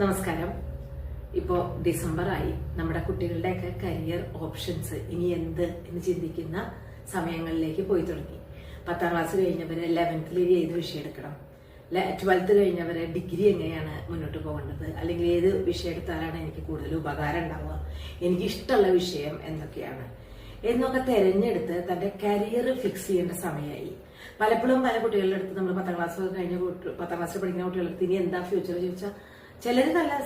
നമസ്കാരം. ഇപ്പോൾ ഡിസംബറായി. നമ്മുടെ കുട്ടികളുടെയൊക്കെ കരിയർ ഓപ്ഷൻസ് ഇനി എന്ത് എന്ന് ചിന്തിക്കുന്ന സമയങ്ങളിലേക്ക് പോയി തുടങ്ങി. 10ാം ക്ലാസ് കഴിഞ്ഞവര് 11th ഏത് വിഷയം എടുക്കണം, 12th കഴിഞ്ഞവരെ ഡിഗ്രി എങ്ങനെയാണ് മുന്നോട്ട് പോകേണ്ടത്, അല്ലെങ്കിൽ ഏത് വിഷയം എടുത്താലാണ് എനിക്ക് കൂടുതൽ ഉപകാരം ഉണ്ടാവുക, എനിക്ക് ഇഷ്ടമുള്ള വിഷയം എന്തൊക്കെയാണ് എന്നൊക്കെ തെരഞ്ഞെടുത്ത് തന്റെ കരിയർ ഫിക്സ് ചെയ്യേണ്ട സമയമായി. പലപ്പോഴും പല കുട്ടികളുടെ അടുത്ത് നമ്മൾ 10ാം ക്ലാസ് കഴിഞ്ഞ 10ാം ക്ലാസ്സിൽ പഠിക്കുന്ന കുട്ടികളുടെ അടുത്ത് ഇനി എന്താ ഫ്യൂച്ചർ ചോദിച്ചാൽ ചിലർ നല്ല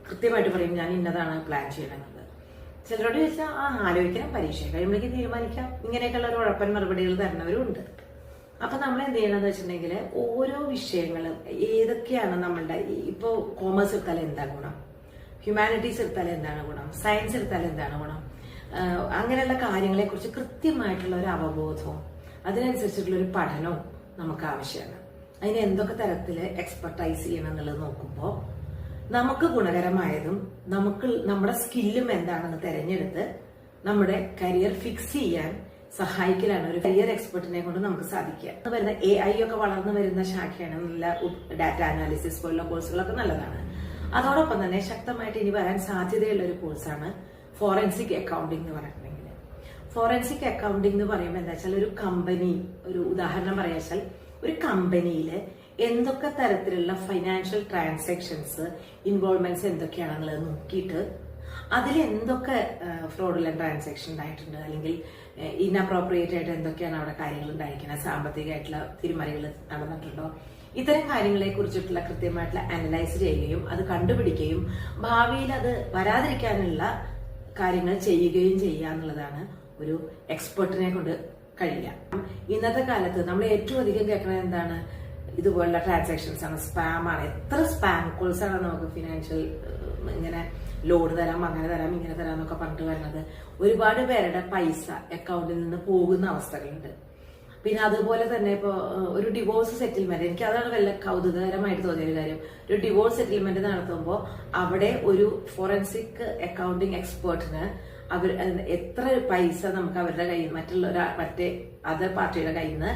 കൃത്യമായിട്ട് പറയും ഞാൻ ഇന്നതാണ് പ്ലാൻ ചെയ്യണമെന്നത്. ചിലരോട് ചോദിച്ചാൽ ആലോചിക്കണം, പരീക്ഷ കഴിയുമ്പോഴേക്ക് തീരുമാനിക്കാം, ഇങ്ങനെയൊക്കെയുള്ള ഒരു ഉഴപ്പൻ മറുപടികൾ തരുന്നവരും ഉണ്ട്. അപ്പൊ നമ്മൾ എന്ത് ചെയ്യണമെന്ന് വെച്ചിട്ടുണ്ടെങ്കിൽ ഓരോ വിഷയങ്ങളും ഏതൊക്കെയാണ് നമ്മളുടെ ഇപ്പോ കോമേഴ്സ് എടുത്താൽ എന്താ ഗുണം, ഹ്യൂമാനിറ്റീസ് എടുത്താൽ എന്താണ് ഗുണം, സയൻസ് എടുത്താൽ എന്താണ് ഗുണം, അങ്ങനെയുള്ള കാര്യങ്ങളെ കുറിച്ച് കൃത്യമായിട്ടുള്ള ഒരു അവബോധവും അതിനനുസരിച്ചിട്ടുള്ള ഒരു പഠനവും നമുക്ക് ആവശ്യമാണ്. അതിന് എന്തൊക്കെ തരത്തില് എക്സ്പെർട്ടൈസ് ചെയ്യണം എന്നുള്ളത് നോക്കുമ്പോൾ നമുക്ക് ഗുണകരമായതും നമ്മുടെ സ്കില്ലും എന്താണെന്ന് തെരഞ്ഞെടുത്ത് നമ്മുടെ കരിയർ ഫിക്സ് ചെയ്യാൻ സഹായിക്കലാണ് ഒരു കരിയർ എക്സ്പെർട്ടിനെ കൊണ്ട് നമുക്ക് സാധിക്കുക. വരുന്ന AI ഒക്കെ വളർന്നു വരുന്ന ശാഖയാണ്. നല്ല ഡാറ്റ അനാലിസിസ് പോലുള്ള കോഴ്സുകളൊക്കെ നല്ലതാണ്. അതോടൊപ്പം തന്നെ ശക്തമായിട്ട് ഇനി വരാൻ സാധ്യതയുള്ള ഒരു കോഴ്സാണ് ഫോറൻസിക് അക്കൗണ്ടിംഗ് എന്ന് പറഞ്ഞിട്ടുണ്ടെങ്കിൽ. ഫോറൻസിക് അക്കൗണ്ടിംഗ് എന്ന് പറയുമ്പോൾ എന്താ വെച്ചാൽ ഒരു കമ്പനി, ഒരു ഉദാഹരണം പറയാച്ചാൽ ഒരു കമ്പനിയില് എന്തൊക്കെ തരത്തിലുള്ള ഫൈനാൻഷ്യൽ ട്രാൻസാക്ഷൻസ് ഇൻവോൾവ്മെന്റ്സ് എന്തൊക്കെയാണെന്നുള്ളത് നോക്കിയിട്ട് അതിൽ എന്തൊക്കെ ഫ്രോഡുലന്റ് ട്രാൻസാക്ഷൻ ഉണ്ടായിട്ടുണ്ട്, അല്ലെങ്കിൽ ഇൻഅപ്രോപ്രിയേറ്റ് ആയിട്ട് എന്തൊക്കെയാണ് അവിടെ കാര്യങ്ങൾ ഉണ്ടായിരിക്കുന്നത്, സാമ്പത്തികമായിട്ടുള്ള തിരിമറികൾ നടന്നിട്ടുണ്ടോ, ഇത്തരം കാര്യങ്ങളെ കുറിച്ചിട്ടുള്ള കൃത്യമായിട്ടുള്ള അനലൈസ് ചെയ്യുകയും അത് കണ്ടുപിടിക്കുകയും ഭാവിയിൽ അത് വരാതിരിക്കാനുള്ള കാര്യങ്ങൾ ചെയ്യുകയും ചെയ്യുക എന്നുള്ളതാണ് ഒരു എക്സ്പെർട്ടിനെ കൊണ്ട് കഴിയുക. ഇന്നത്തെ കാലത്ത് നമ്മൾ ഏറ്റവും അധികം കേൾക്കുന്നത് എന്താണ്, ഇതുപോലുള്ള ട്രാൻസാക്ഷൻസ് ആണ്, സ്പാം ആണ്. എത്ര സ്പാം കോൾസ് ആണ് നമുക്ക് ഫിനാൻഷ്യൽ ഇങ്ങനെ ലോൺ തരാം, അങ്ങനെ തരാം, ഇങ്ങനെ തരാം എന്നൊക്കെ പറഞ്ഞിട്ട് വരുന്നത്. ഒരുപാട് പേരുടെ പൈസ അക്കൗണ്ടിൽ നിന്ന് പോകുന്ന അവസ്ഥകളുണ്ട്. പിന്നെ അതുപോലെ തന്നെ ഇപ്പോ ഒരു ഡിവോഴ്സ് സെറ്റിൽമെന്റ്, എനിക്ക് അതാണ് വല്ല കൗതുകകരമായിട്ട് തോന്നിയ ഒരു കാര്യം. ഒരു ഡിവോഴ്സ് സെറ്റിൽമെന്റ് നടത്തുമ്പോൾ അവിടെ ഒരു ഫോറൻസിക് അക്കൗണ്ടിങ് എക്സ്പേർട്ടിന് എത്ര പൈസ നമുക്ക് അവരുടെ കയ്യിൽ മറ്റേ അതർ പാർട്ടിയുടെ കയ്യിൽ നിന്ന്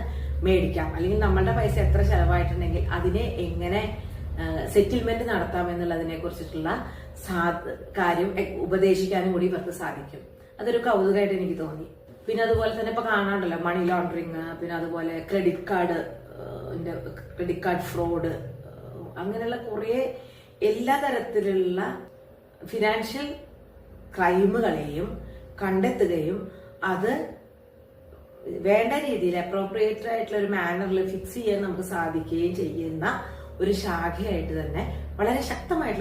മേടിക്കാം, അല്ലെങ്കിൽ നമ്മളുടെ പൈസ എത്ര ചെലവായിട്ടുണ്ടെങ്കിൽ അതിനെ എങ്ങനെ സെറ്റിൽമെന്റ് നടത്താം എന്നുള്ളതിനെ കുറിച്ചിട്ടുള്ള കാര്യം ഉപദേശിക്കാനും കൂടി ഇവർക്ക് സാധിക്കും. അതൊരു കൗതുകമായിട്ട് എനിക്ക് തോന്നി. പിന്നെ അതുപോലെ തന്നെ ഇപ്പൊ കാണാണ്ടല്ലോ മണി ലോണ്ടറിങ്, പിന്നെ അതുപോലെ ക്രെഡിറ്റ് കാർഡ് ഫ്രോഡ്, അങ്ങനെയുള്ള കുറെ എല്ലാ തരത്തിലുള്ള ഫിനാൻഷ്യൽ ക്രൈമുകളെയും കണ്ടെത്തുകയും അത് വേണ്ട രീതിയിൽ അപ്രോപ്രിയേറ്റ് ആയിട്ടുള്ള ഒരു മാനറിൽ ഫിക്സ് ചെയ്യാൻ നമുക്ക് സാധിക്കുകയും ചെയ്യുന്ന ഒരു ശാഖയായിട്ട് തന്നെ വളരെ ശക്തമായിട്ടുള്ള